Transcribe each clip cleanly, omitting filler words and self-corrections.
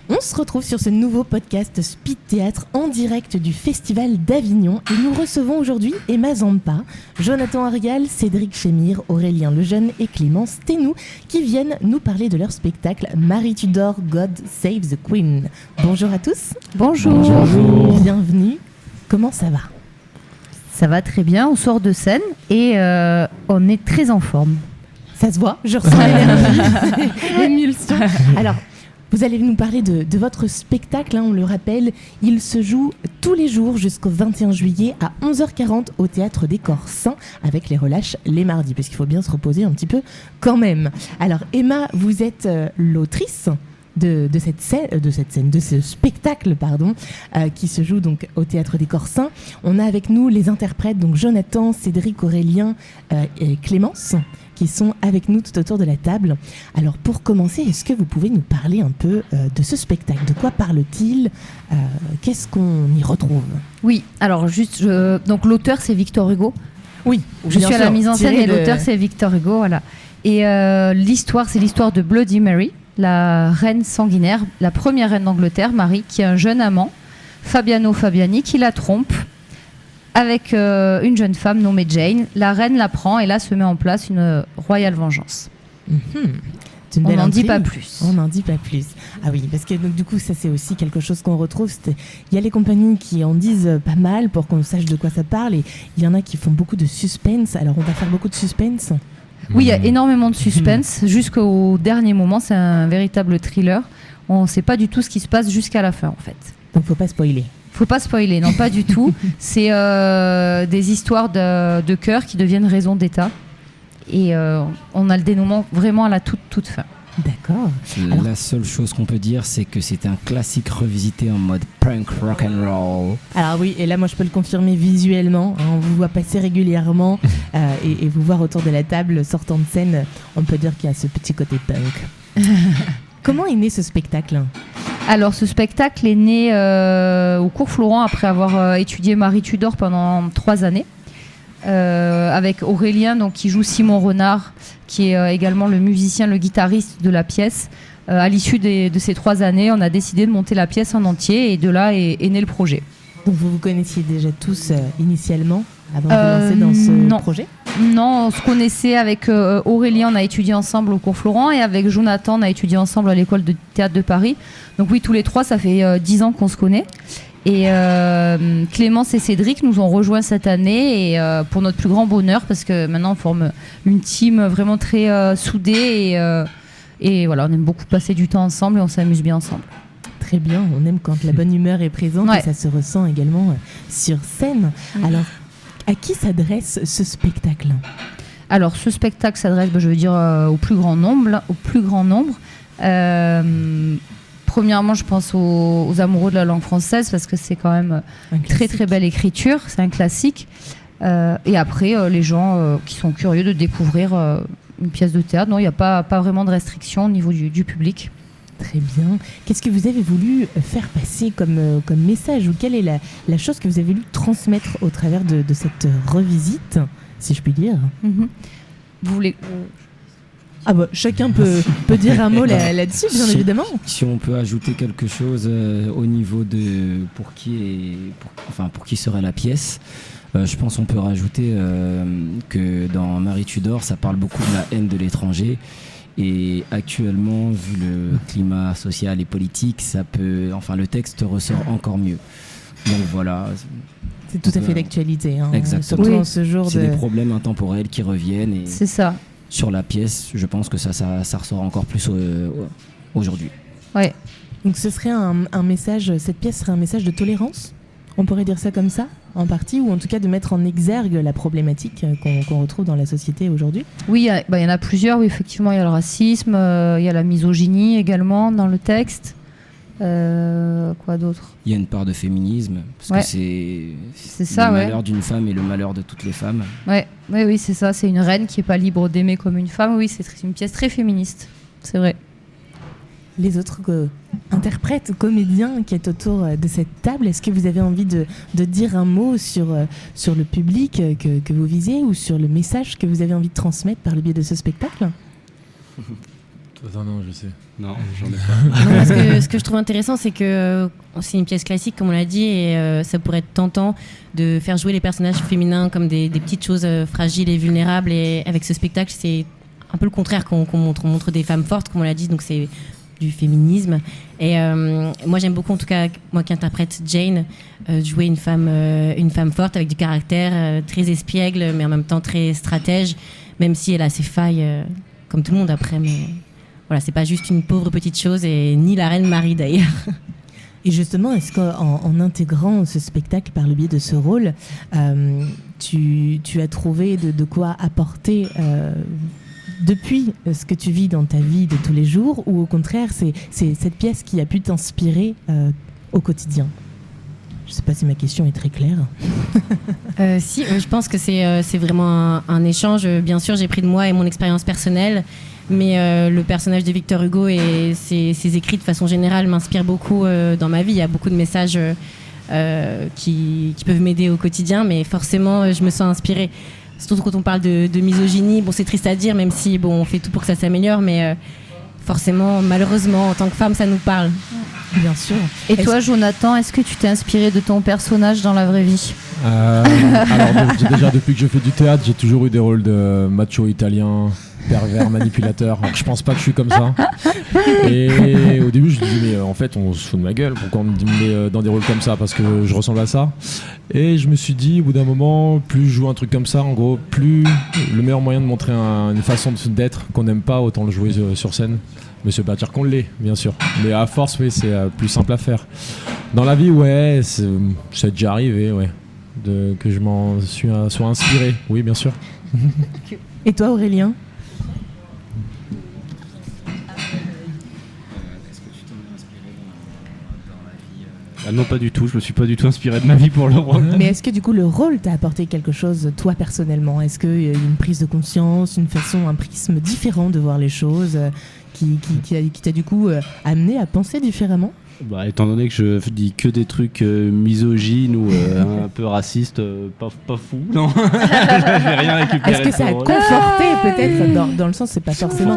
On se retrouve sur ce nouveau podcast Speed Théâtre en direct du Festival d'Avignon et nous recevons aujourd'hui Emma Zampa, Jonathan Arigal, Cédric Chémire, Aurélien Lejeune et Clémence Ténou qui viennent nous parler de leur spectacle Marie Tudor, God Save the Queen. Bonjour à tous. Bonjour. Bonjour. Bienvenue. Comment ça va ? Ça va très bien, on sort de scène et on est très en forme. Ça se voit, je ressens l'énergie, l'émulsion. Alors, vous allez nous parler de votre spectacle, on le rappelle, il se joue tous les jours jusqu'au 21 juillet à 11h40 au Théâtre des Corps Saints avec les relâches les mardis, parce qu'il faut bien se reposer un petit peu quand même. Alors Emma, vous êtes l'autrice de ce spectacle qui se joue donc au Théâtre des Corps Saints. On a avec nous les interprètes, donc Jonathan, Cédric, Aurélien et Clémence, qui sont avec nous tout autour de la table. Alors pour commencer, est-ce que vous pouvez nous parler un peu de ce spectacle ? De quoi parle-t-il ? Qu'est-ce qu'on y retrouve ? Oui, alors donc l'auteur c'est Victor Hugo. Oui, je suis à la mise en scène et l'auteur c'est Victor Hugo, voilà. Et l'histoire, c'est l'histoire de Bloody Mary, la reine sanguinaire, la première reine d'Angleterre, Marie, qui a un jeune amant, Fabiano Fabiani, qui la trompe avec une jeune femme nommée Jane. La reine la prend et là se met en place une royale vengeance. On n'en dit pas plus. On n'en dit pas plus. Ah oui, parce que donc, du coup, ça c'est aussi quelque chose qu'on retrouve. Il y a les compagnies qui en disent pas mal pour qu'on sache de quoi ça parle et il y en a qui font beaucoup de suspense. Alors on va faire beaucoup de suspense. Oui, il y a énormément de suspense jusqu'au dernier moment. C'est un véritable thriller. On ne sait pas du tout ce qui se passe jusqu'à la fin en fait. Donc faut pas spoiler. Faut pas spoiler, non pas du tout. C'est des histoires de cœur qui deviennent raison d'état. Et on a le dénouement vraiment à la toute fin. D'accord. La seule chose qu'on peut dire, c'est que c'est un classique revisité en mode punk rock and roll. Alors oui, et là moi je peux le confirmer visuellement. On vous voit passer régulièrement et vous voir autour de la table sortant de scène. On peut dire qu'il y a ce petit côté punk. Comment est né ce spectacle ? Alors ce spectacle est né au cours Florent après avoir étudié Marie Tudor pendant 3 années. Avec Aurélien donc, qui joue Simon Renard, qui est également le musicien, le guitariste de la pièce. À l'issue de ces 3 années, on a décidé de monter la pièce en entier et de là est né le projet. Donc vous vous connaissiez déjà tous initialement avant de vous lancer dans ce projet ? Non, on se connaissait avec Aurélien, on a étudié ensemble au cours Florent et avec Jonathan, on a étudié ensemble à l'école de théâtre de Paris. Donc oui, tous les 3, ça fait 10 ans qu'on se connaît. Et Clémence et Cédric nous ont rejoints cette année et pour notre plus grand bonheur parce que maintenant on forme une team vraiment très soudée et voilà, on aime beaucoup passer du temps ensemble et on s'amuse bien ensemble. Très bien, on aime quand la bonne humeur est présente et ça se ressent également sur scène. Alors, à qui s'adresse ce spectacle ? Alors ce spectacle s'adresse, je veux dire, au plus grand nombre. Premièrement, je pense aux amoureux de la langue française parce que c'est quand même très très belle écriture, c'est un classique. Et après, les gens qui sont curieux de découvrir une pièce de théâtre, non, il n'y a pas vraiment de restriction au niveau du public. Très bien. Qu'est-ce que vous avez voulu faire passer comme message ou quelle est la chose que vous avez voulu transmettre au travers de cette revisite, si je puis dire ? Vous voulez... chacun peut dire un mot là-dessus, bien évidemment. Si on peut ajouter quelque chose au niveau de pour qui serait la pièce, je pense qu'on peut rajouter que dans Marie Tudor, ça parle beaucoup de la haine de l'étranger. Et actuellement, vu le climat social et politique, le texte ressort encore mieux. Donc voilà. C'est tout à fait d'actualité. Exactement. Surtout en ce jour c'est des problèmes intemporels qui reviennent. Et c'est ça. Sur la pièce, je pense que ça ressort encore plus aujourd'hui. Ouais. Donc ce serait un message, cette pièce serait un message de tolérance ? On pourrait dire ça comme ça, en partie, ou en tout cas de mettre en exergue la problématique qu'on retrouve dans la société aujourd'hui ? Oui, il y en a plusieurs. Oui, effectivement, il y a le racisme, il y a la misogynie également dans le texte. Quoi d'autre ? Il y a une part de féminisme, parce que c'est ça, le malheur d'une femme et le malheur de toutes les femmes. Oui, c'est ça. C'est une reine qui n'est pas libre d'aimer comme une femme. Oui, c'est une pièce très féministe. C'est vrai. Les autres interprètes, comédiens qui est autour de cette table, est-ce que vous avez envie de dire un mot sur le public que vous visez ou sur le message que vous avez envie de transmettre par le biais de ce spectacle ? Non, je sais. Non, j'en ai pas. Non, parce que ce que je trouve intéressant, c'est que c'est une pièce classique, comme on l'a dit, et ça pourrait être tentant de faire jouer les personnages féminins comme des petites choses fragiles et vulnérables. Et avec ce spectacle, c'est un peu le contraire qu'on montre. On montre des femmes fortes, comme on l'a dit, donc c'est du féminisme. Et moi, j'aime beaucoup, en tout cas, moi qui interprète Jane, jouer une femme forte avec du caractère, très espiègle, mais en même temps très stratège, même si elle a ses failles, comme tout le monde après, mais... Voilà, c'est pas juste une pauvre petite chose, et ni la reine Marie d'ailleurs. Et justement, est-ce qu'en intégrant ce spectacle par le biais de ce rôle, tu as trouvé de quoi apporter depuis ce que tu vis dans ta vie de tous les jours, ou au contraire, c'est cette pièce qui a pu t'inspirer au quotidien? Je ne sais pas si ma question est très claire. Si, je pense que c'est vraiment un échange. Bien sûr, j'ai pris de moi et mon expérience personnelle, mais le personnage de Victor Hugo et ses écrits de façon générale m'inspirent beaucoup dans ma vie. Il y a beaucoup de messages qui peuvent m'aider au quotidien, mais forcément, je me sens inspirée. Surtout quand on parle de misogynie. Bon, c'est triste à dire, même si on fait tout pour que ça s'améliore, mais forcément, malheureusement, en tant que femme, ça nous parle. Bien sûr. Et toi, Jonathan, est-ce que tu t'es inspiré de ton personnage dans la vraie vie? Alors, déjà, depuis que je fais du théâtre, j'ai toujours eu des rôles de macho italien, pervers, manipulateur. Alors, je pense pas que je suis comme ça. Et au début, je me dis, mais en fait, on se fout de ma gueule. Pourquoi on me met dans des rôles comme ça? Parce que je ressemble à ça. Et je me suis dit, au bout d'un moment, plus je joue un truc comme ça, en gros, plus le meilleur moyen de montrer une façon d'être qu'on n'aime pas, autant le jouer sur scène. Mais se bâtir qu'on l'est, bien sûr. Mais à force, oui, c'est plus simple à faire. Dans la vie, ouais, c'est déjà arrivé, ouais. Que je m'en sois inspiré, oui, bien sûr. Et toi, Aurélien? Ah non, pas du tout. Je me suis pas du tout inspiré de ma vie pour le rôle. Mais est-ce que du coup le rôle t'a apporté quelque chose, toi personnellement? Est-ce qu'il y a une prise de conscience, une façon, un prisme différent de voir les choses qui t'a du coup amené à penser différemment? Bah, étant donné que je dis que des trucs misogynes ou un peu racistes, pas fou, non. Je vais rien récupérer. Est-ce que ça a conforté peut-être dans le sens, c'est pas forcément...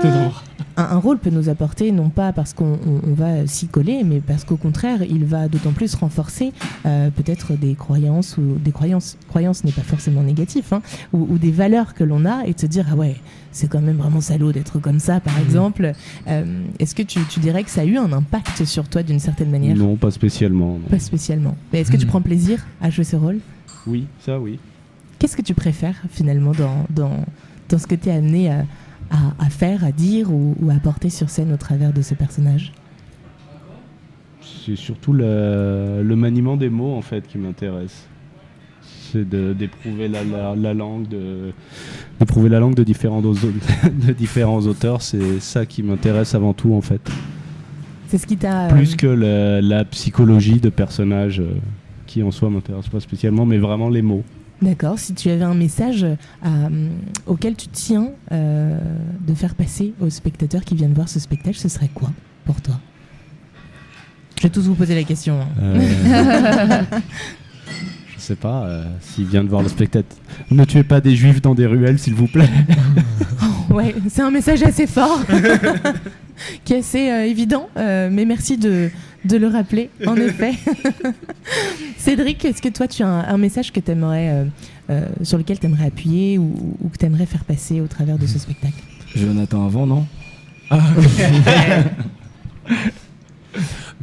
Un rôle peut nous apporter, non pas parce qu'on va s'y coller, mais parce qu'au contraire, il va d'autant plus renforcer peut-être des croyances, ou des croyances n'est pas forcément négatif, hein, ou des valeurs que l'on a, et de se dire, ah ouais, c'est quand même vraiment salaud d'être comme ça, par exemple. Est-ce que tu dirais que ça a eu un impact sur toi d'une certaine manière? Non, pas spécialement. Non. Pas spécialement. Mais est-ce que tu prends plaisir à jouer ce rôle? Oui, ça oui. Qu'est-ce que tu préfères finalement dans ce que tu es amené à faire, à dire ou à apporter sur scène au travers de ce personnage? C'est surtout le maniement des mots en fait qui m'intéresse. C'est d'éprouver la langue, d'éprouver la langue de différents auteurs. C'est ça qui m'intéresse avant tout en fait. C'est ce qui t'a... Plus que la psychologie de personnages qui en soi m'intéresse pas spécialement, mais vraiment les mots. D'accord. Si tu avais un message auquel tu tiens de faire passer aux spectateurs qui viennent voir ce spectacle, ce serait quoi pour toi? Je vais tous vous poser la question. Je sais pas, s'il vient de voir le spectacle. Ne tuez pas des juifs dans des ruelles, s'il vous plaît. Ouais, c'est un message assez fort, qui est assez évident, mais merci de le rappeler, en effet. Cédric, est-ce que toi, tu as un message que sur lequel tu aimerais appuyer ou que tu aimerais faire passer au travers de ce spectacle? Jonathan avant, non?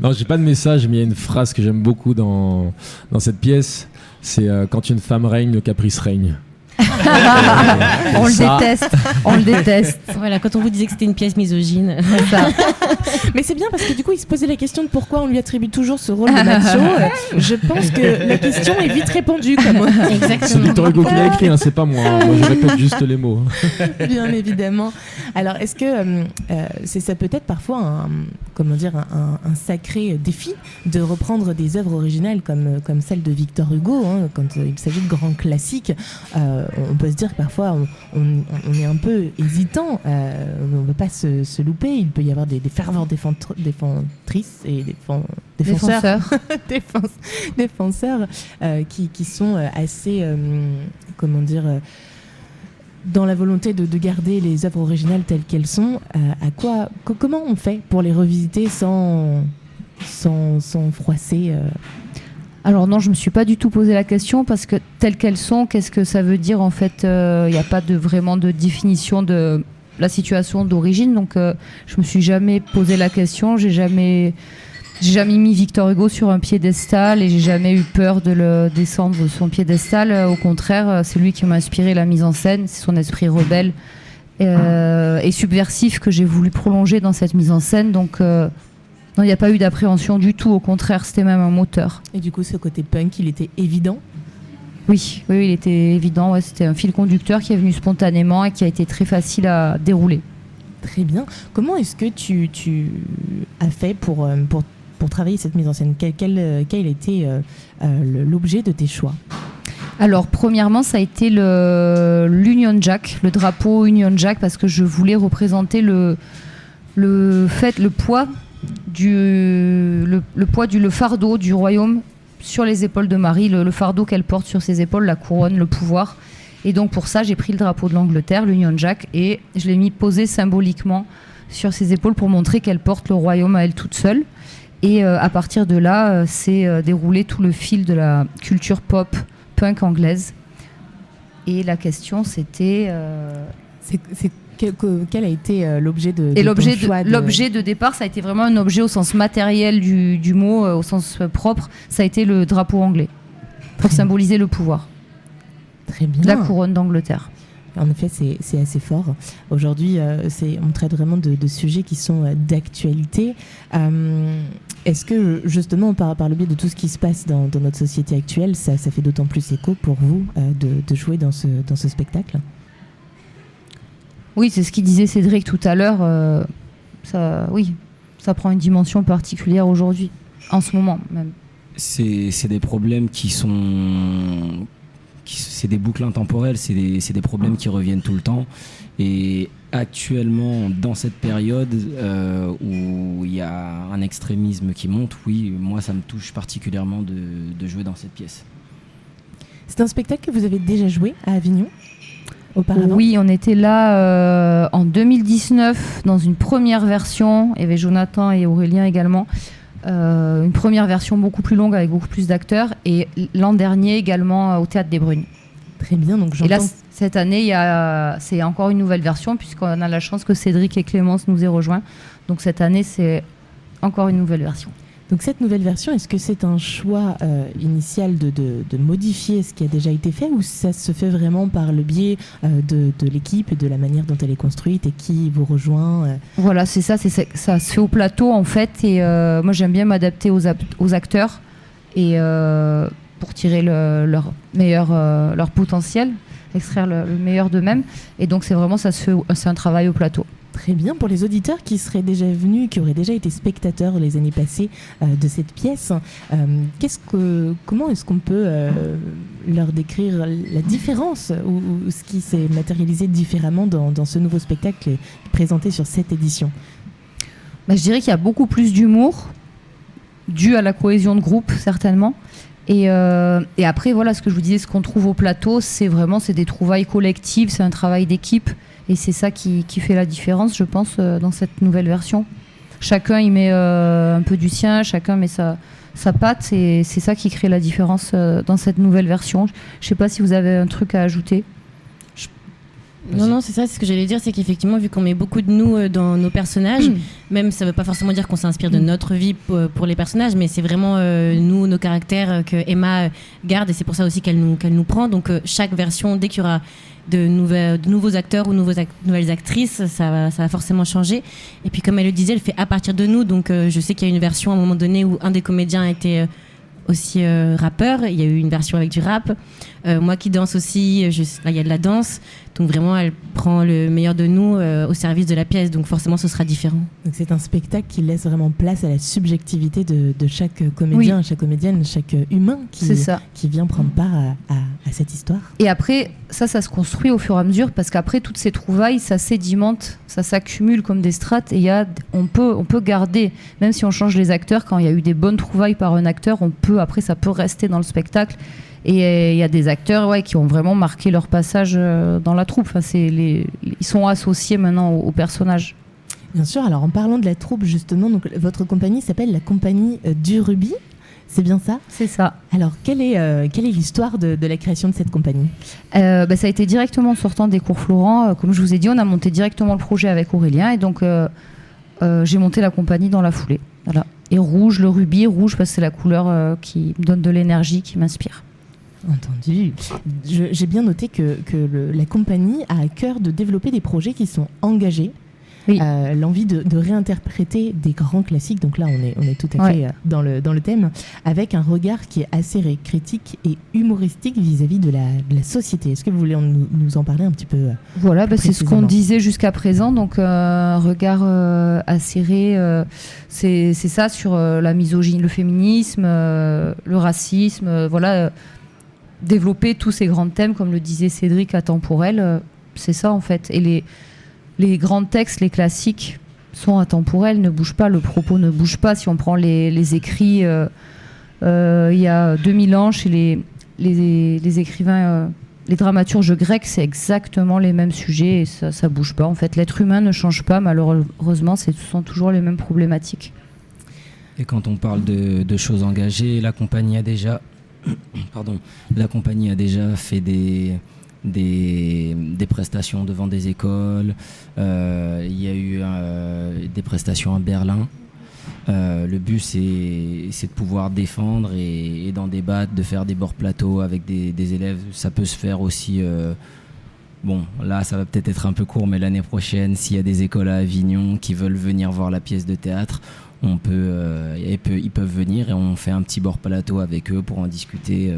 Non, j'ai pas de message, mais il y a une phrase que j'aime beaucoup dans cette pièce. C'est quand une femme règne, le caprice règne. On le déteste. Voilà, quand on vous disait que c'était une pièce misogyne. Ça. Mais c'est bien parce que du coup, il se posait la question de pourquoi on lui attribue toujours ce rôle de macho. Je pense que la question est vite répondue. Exactement. C'est Victor Hugo qui l'a écrit, hein, c'est pas moi. Moi, je répète juste les mots. Bien évidemment. Alors, est-ce que ça peut être parfois un sacré défi de reprendre des œuvres originales comme celle de Victor Hugo, hein, quand il s'agit de grands classiques? On peut se dire que parfois on est un peu hésitant, on ne veut pas se louper, il peut y avoir des fervents défentrices et défenseurs défenseurs qui sont assez dans la volonté de garder les œuvres originales telles qu'elles sont, comment on fait pour les revisiter sans froisser Alors non, je me suis pas du tout posé la question parce que telles qu'elles sont, qu'est-ce que ça veut dire en fait? Il n'y a pas vraiment de définition de la situation d'origine, donc je me suis jamais posé la question. J'ai jamais mis Victor Hugo sur un piédestal et j'ai jamais eu peur de le descendre de son piédestal. Au contraire, c'est lui qui m'a inspiré la mise en scène, c'est son esprit rebelle et subversif que j'ai voulu prolonger dans cette mise en scène. Donc non, il n'y a pas eu d'appréhension du tout, au contraire, c'était même un moteur. Et du coup, ce côté punk, il était évident? Oui, il était évident. Ouais, c'était un fil conducteur qui est venu spontanément et qui a été très facile à dérouler. Très bien. Comment est-ce que tu as fait pour travailler cette mise en scène? Quel a été l'objet de tes choix? Alors, premièrement, ça a été l'Union Jack, le drapeau Union Jack, parce que je voulais représenter le poids le fardeau du royaume sur les épaules de Marie, le fardeau qu'elle porte sur ses épaules, la couronne, le pouvoir. Et donc pour ça, j'ai pris le drapeau de l'Angleterre, l'Union Jack, et je l'ai mis posé symboliquement sur ses épaules pour montrer qu'elle porte le royaume à elle toute seule. Et à partir de là, s'est déroulé tout le fil de la culture pop, punk anglaise. Et la question, c'était... Quel a été l'objet de l'objet ton choix l'objet de départ, ça a été vraiment un objet au sens matériel du mot, au sens propre. Ça a été le drapeau anglais pour symboliser le pouvoir. Très bien. La couronne d'Angleterre. En effet, c'est assez fort. Aujourd'hui, on traite vraiment de sujets qui sont d'actualité. Est-ce que, justement, par le biais de tout ce qui se passe dans notre société actuelle, ça fait d'autant plus écho pour vous de jouer dans ce spectacle? Oui, c'est ce qu'il disait Cédric tout à l'heure. Ça prend une dimension particulière aujourd'hui, en ce moment même. C'est des problèmes c'est des boucles intemporelles, c'est des problèmes qui reviennent tout le temps. Et actuellement, dans cette période où il y a un extrémisme qui monte, oui, moi ça me touche particulièrement de jouer dans cette pièce. C'est un spectacle que vous avez déjà joué à Avignon auparavant? Oui, on était là en 2019 dans une première version. Il y avait Jonathan et Aurélien également. Une première version beaucoup plus longue avec beaucoup plus d'acteurs. Et l'an dernier également au Théâtre des Brunes. Très bien. Donc et là, cette année, c'est encore une nouvelle version puisqu'on a la chance que Cédric et Clémence nous aient rejoints. Donc cette année, c'est encore une nouvelle version. Donc cette nouvelle version, est-ce que c'est un choix initial de modifier ce qui a déjà été fait ou ça se fait vraiment par le biais de l'équipe et de la manière dont elle est construite et qui vous rejoint Voilà, c'est ça, ça se fait au plateau en fait et moi j'aime bien m'adapter aux acteurs et pour tirer leur potentiel, extraire le meilleur d'eux-mêmes et donc c'est un travail au plateau. Très bien. Pour les auditeurs qui seraient déjà venus, qui auraient déjà été spectateurs les années passées de cette pièce, comment est-ce qu'on peut leur décrire la différence ou ce qui s'est matérialisé différemment dans ce nouveau spectacle présenté sur cette édition? Je dirais qu'il y a beaucoup plus d'humour, dû à la cohésion de groupe, certainement. Et après, voilà, ce que je vous disais, ce qu'on trouve au plateau, c'est des trouvailles collectives, c'est un travail d'équipe. Et c'est ça qui fait la différence, je pense, dans cette nouvelle version. Chacun y met un peu du sien, chacun met sa patte, et c'est ça qui crée la différence dans cette nouvelle version. Je ne sais pas si vous avez un truc à ajouter. Non, c'est ça, c'est ce que j'allais dire, c'est qu'effectivement, vu qu'on met beaucoup de nous dans nos personnages, même ça ne veut pas forcément dire qu'on s'inspire de notre vie pour les personnages, mais c'est vraiment nous, nos caractères que Emma garde, et c'est pour ça aussi qu'elle nous prend. Donc chaque version, dès qu'il y aura de nouveaux acteurs ou nouvelles actrices, ça va forcément changer. Et puis comme elle le disait, elle fait à partir de nous, donc je sais qu'il y a une version à un moment donné où un des comédiens a été aussi rappeur, il y a eu une version avec du rap, moi qui danse aussi, là il y a de la danse, donc vraiment elle prend le meilleur de nous au service de la pièce, donc forcément ce sera différent. Donc c'est un spectacle qui laisse vraiment place à la subjectivité de chaque comédien, chaque comédienne, chaque humain qui vient prendre part à cette histoire. Et après ça se construit au fur et à mesure parce qu'après toutes ces trouvailles ça sédimente, ça s'accumule comme des strates et on peut garder, même si on change les acteurs, quand il y a eu des bonnes trouvailles par un acteur, après ça peut rester dans le spectacle Et il y a des acteurs qui ont vraiment marqué leur passage dans la troupe. Enfin, ils sont associés maintenant aux personnages. Bien sûr, alors en parlant de la troupe justement, donc, votre compagnie s'appelle la compagnie du Rubis, c'est bien ça? C'est ça. Alors quelle est l'histoire de la création de cette compagnie? Ça a été directement en sortant des cours Florent. Comme je vous ai dit, on a monté directement le projet avec Aurélien et donc j'ai monté la compagnie dans la foulée. Voilà. Et rouge, le rubis, rouge parce que c'est la couleur qui me donne de l'énergie, qui m'inspire. Entendu. J'ai bien noté que la compagnie a à cœur de développer des projets qui sont engagés. Oui. L'envie de réinterpréter des grands classiques, donc là on est tout à fait dans le thème, avec un regard qui est assez critique et humoristique vis-à-vis de la société. Est-ce que vous voulez nous en parler un petit peu? Voilà, c'est ce qu'on disait jusqu'à présent, donc un regard acéré, c'est ça sur la misogynie, le féminisme, le racisme, développer tous ces grands thèmes, comme le disait Cédric, atemporels, c'est ça en fait. Et les grands textes, les classiques sont atemporels, ne bougent pas, le propos ne bouge pas. Si on prend les écrits, il y a 2000 ans, chez les écrivains, les dramaturges grecs, c'est exactement les mêmes sujets et ça bouge pas. En fait, l'être humain ne change pas, malheureusement, ce sont toujours les mêmes problématiques. Et quand on parle de choses engagées, la compagnie a déjà fait des prestations devant des écoles. Il y a eu des prestations à Berlin. Le but c'est de pouvoir défendre et d'en débattre, de faire des bords plateaux avec des élèves. Ça peut se faire aussi. Bon, là ça va peut-être être un peu court, mais l'année prochaine, s'il y a des écoles à Avignon qui veulent venir voir la pièce de théâtre, ils peuvent venir et on fait un petit bord plateau avec eux pour en discuter.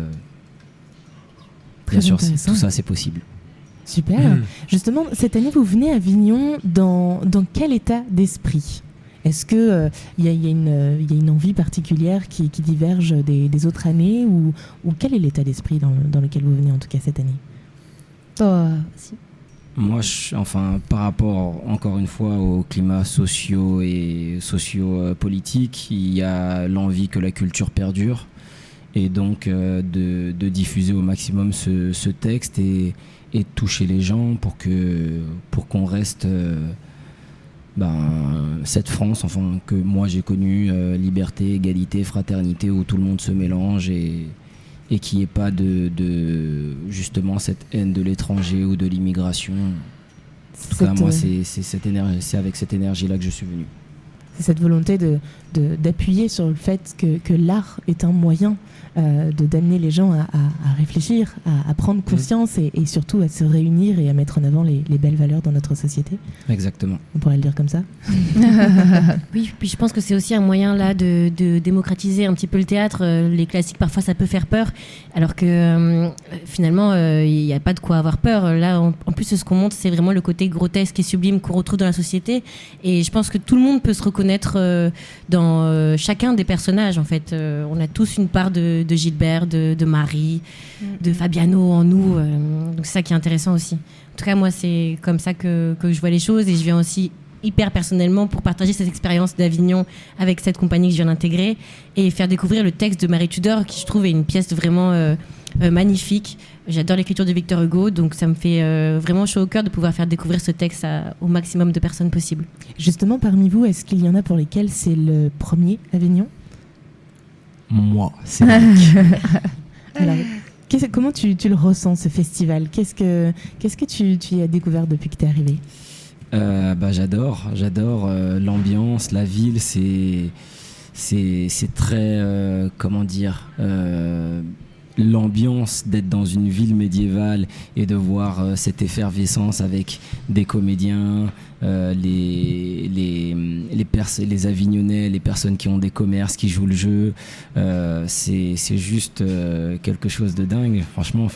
Bien sûr, tout ça c'est possible. Super. Justement, cette année, vous venez à Avignon dans quel état d'esprit? Est-ce qu'il y a une envie particulière qui diverge des autres années ou quel est l'état d'esprit dans lequel vous venez en tout cas cette année? Moi, par rapport encore une fois au climat socio et socio-politique, il y a l'envie que la culture perdure. Et donc de diffuser au maximum ce texte et de toucher les gens pour qu'on reste cette France que moi j'ai connue, liberté, égalité, fraternité, où tout le monde se mélange et qu'il n'y ait pas de justement cette haine de l'étranger ou de l'immigration. En tout cas, moi c'est avec cette énergie-là que je suis venu. C'est cette volonté d'appuyer sur le fait que l'art est un moyen d'amener les gens à réfléchir, à prendre conscience et surtout à se réunir et à mettre en avant les belles valeurs dans notre société. Exactement. On pourrait le dire comme ça. Oui, puis je pense que c'est aussi un moyen là de démocratiser un petit peu le théâtre. Les classiques, parfois, ça peut faire peur, alors que finalement, il n'y a pas de quoi avoir peur. Là, en plus, ce qu'on montre, c'est vraiment le côté grotesque et sublime qu'on retrouve dans la société. Et je pense que tout le monde peut se reconnaître dans chacun des personnages. En fait, on a tous une part de Gilbert, de Marie, de Fabiano en nous. Donc c'est ça qui est intéressant aussi. En tout cas, moi, c'est comme ça que je vois les choses et je viens aussi hyper personnellement pour partager cette expérience d'Avignon avec cette compagnie que je viens d'intégrer et faire découvrir le texte de Marie Tudor qui, je trouve, est une pièce vraiment magnifique. J'adore l'écriture de Victor Hugo, donc ça me fait vraiment chaud au cœur de pouvoir faire découvrir ce texte au maximum de personnes possible. Justement, parmi vous, est-ce qu'il y en a pour lesquels c'est le premier Avignon? Moi, c'est Alors, comment tu le ressens, ce festival? Qu'est-ce que tu y as découvert depuis que tu es arrivé? J'adore l'ambiance, la ville, c'est très, comment dire, l'ambiance d'être dans une ville médiévale et de voir cette effervescence avec des comédiens, les Avignonnais, les personnes qui ont des commerces, qui jouent le jeu, c'est juste quelque chose de dingue. Franchement,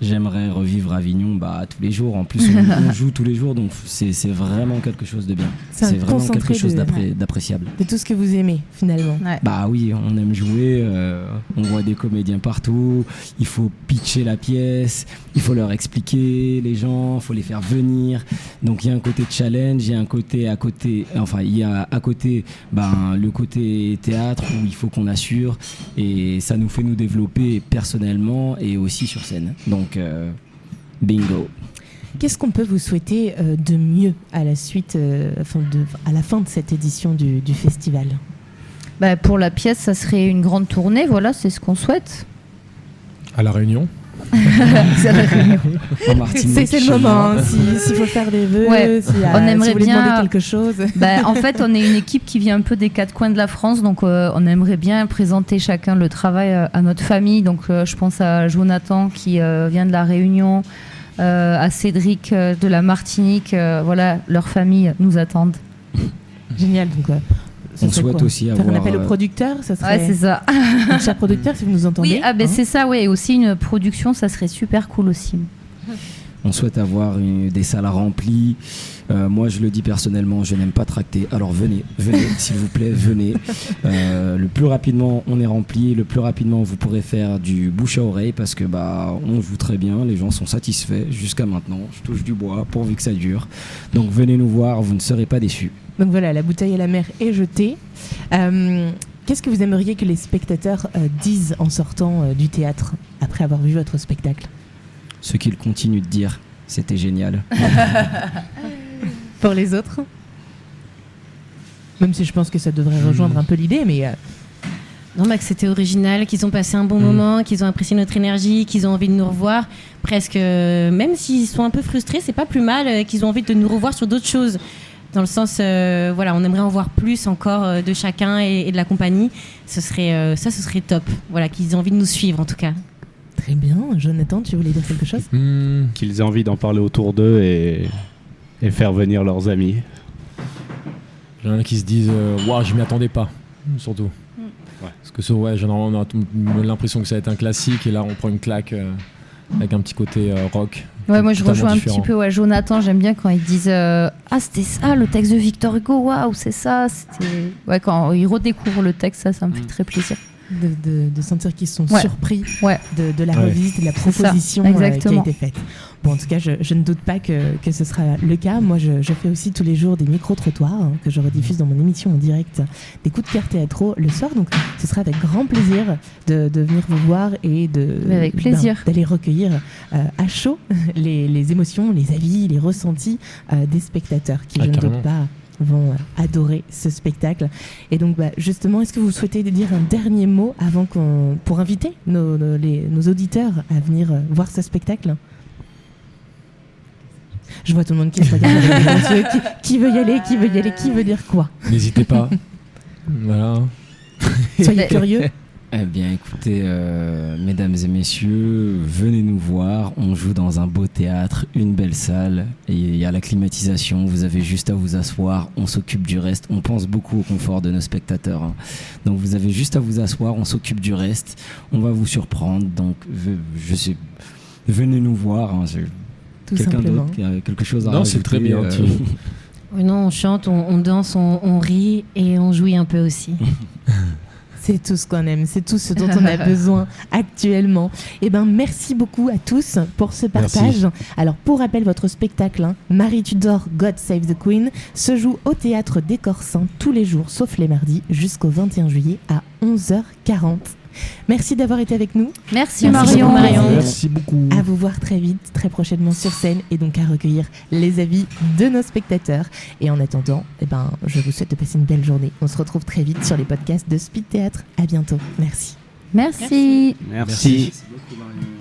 j'aimerais revivre Avignon tous les jours. En plus, on joue tous les jours, donc c'est vraiment quelque chose de bien. C'est un C'est vraiment concentré quelque chose de- d'appréciable. De tout ce que vous aimez, finalement. Ouais. Bah oui, on aime jouer, on voit des comédiens partout, il faut pitcher la pièce, il faut leur expliquer les gens, il faut les faire venir. Donc il y a un côté challenge, il y a un côté il y a à côté le côté théâtre où il faut qu'on assure et ça nous fait nous développer personnellement et aussi sur scène. Donc bingo. Qu'est-ce qu'on peut vous souhaiter de mieux à la suite, à la fin de cette édition du festival? Pour la pièce, ça serait une grande tournée, voilà, c'est ce qu'on souhaite. À La Réunion. En Martinique, C'est le chez moment, moi. hein, s'il faut faire des vœux, Ouais. On aimerait si vous voulez bien- demander quelque chose. En fait, on est une équipe qui vient un peu des quatre coins de la France, donc on aimerait bien présenter chacun le travail à notre famille. Donc je pense à Jonathan qui vient de La Réunion, à Cédric de la Martinique. Voilà, leurs familles nous attendent. Génial, donc ça On serait souhaite quoi aussi faire avoir un appel au producteur, ça serait... Ouais, c'est ça. Donc, cher producteur, si vous nous entendez. Oui, hein. c'est ça, ouais. Et aussi une production, ça serait super cool aussi. On souhaite avoir des salles remplies. Moi, je le dis personnellement, je n'aime pas tracter. Alors venez, s'il vous plaît, venez. Le plus rapidement on est rempli, le plus rapidement vous pourrez faire du bouche à oreille parce que on joue très bien, les gens sont satisfaits jusqu'à maintenant. Je touche du bois pourvu que ça dure. Donc venez nous voir, vous ne serez pas déçus. Donc voilà, la bouteille à la mer est jetée. Qu'est-ce que vous aimeriez que les spectateurs disent en sortant du théâtre après avoir vu votre spectacle? Ce qu'ils continuent de dire, c'était génial. Pour les autres? Même si je pense que ça devrait rejoindre un peu l'idée, mais Non, que c'était original, qu'ils ont passé un bon moment, qu'ils ont apprécié notre énergie, qu'ils ont envie de nous revoir. Presque, même s'ils sont un peu frustrés, c'est pas plus mal qu'ils ont envie de nous revoir sur d'autres choses. Dans le sens, on aimerait en voir plus encore de chacun et de la compagnie. Ce serait top. Voilà, qu'ils aient envie de nous suivre en tout cas. très bien. Jonathan, tu voulais dire quelque chose? Qu'ils aient envie d'en parler autour d'eux et faire venir leurs amis. Il y en a qui se disent waouh, je m'y attendais pas, surtout. Ouais. Parce que généralement, on a l'impression que ça va être un classique et là, on prend une claque avec un petit côté rock. Ouais, moi je Totalement rejoins différent. un petit peu Jonathan, j'aime bien quand ils disent ah, c'était ça le texte de Victor Hugo, waouh, c'est ça. Ouais, quand ils redécouvrent le texte, ça me fait très plaisir. De sentir qu'ils sont Ouais. surpris Ouais. de la Ouais. revisite et de la C'est ça, proposition qui a exactement. été faite. Bon, en tout cas, je ne doute pas que ce sera le cas. Moi, je fais aussi tous les jours des micro-trottoirs que je rediffuse dans mon émission en direct des coups de cœur théâtraux le soir. Donc, ce sera avec grand plaisir de venir vous voir et Mais avec plaisir. d'aller recueillir à chaud les émotions, les avis, les ressentis des spectateurs qui, je ne carrément. doute pas, vont adorer ce spectacle. Et donc, justement, est-ce que vous souhaitez dire un dernier mot pour inviter nos auditeurs à venir voir ce spectacle? Je vois tout le monde qui se regarde avec les yeux. Qui veut y aller? Qui veut y aller? Qui veut dire quoi? N'hésitez pas. Voilà. Soyez curieux. Eh bien, écoutez, mesdames et messieurs, venez nous voir. On joue dans un beau théâtre, une belle salle. Et il y a la climatisation. Vous avez juste à vous asseoir. On s'occupe du reste. On pense beaucoup au confort de nos spectateurs. Hein. Donc, vous avez juste à vous asseoir. On s'occupe du reste. On va vous surprendre. Donc, venez nous voir. Hein. Tout Quelqu'un simplement. d'autre qui a quelque chose à Non, rajouter, c'est très bien. Oui, non, on chante, on danse, on rit et on jouit un peu aussi. C'est tout ce qu'on aime, c'est tout ce dont on a besoin actuellement. Eh ben, merci beaucoup à tous pour ce partage. Merci. Alors, pour rappel, votre spectacle, Marie Tudor, God Save the Queen, se joue au Théâtre des Corsins tous les jours, sauf les mardis, jusqu'au 21 juillet à 11h40. Merci d'avoir été avec nous. Merci, Merci Marion. beaucoup, Marion. Merci beaucoup. À vous voir très vite, très prochainement sur scène et donc à recueillir les avis de nos spectateurs. Et en attendant, je vous souhaite de passer une belle journée. On se retrouve très vite sur les podcasts de Speed Théâtre. À bientôt. Merci. Merci. Merci. Merci beaucoup, Marion.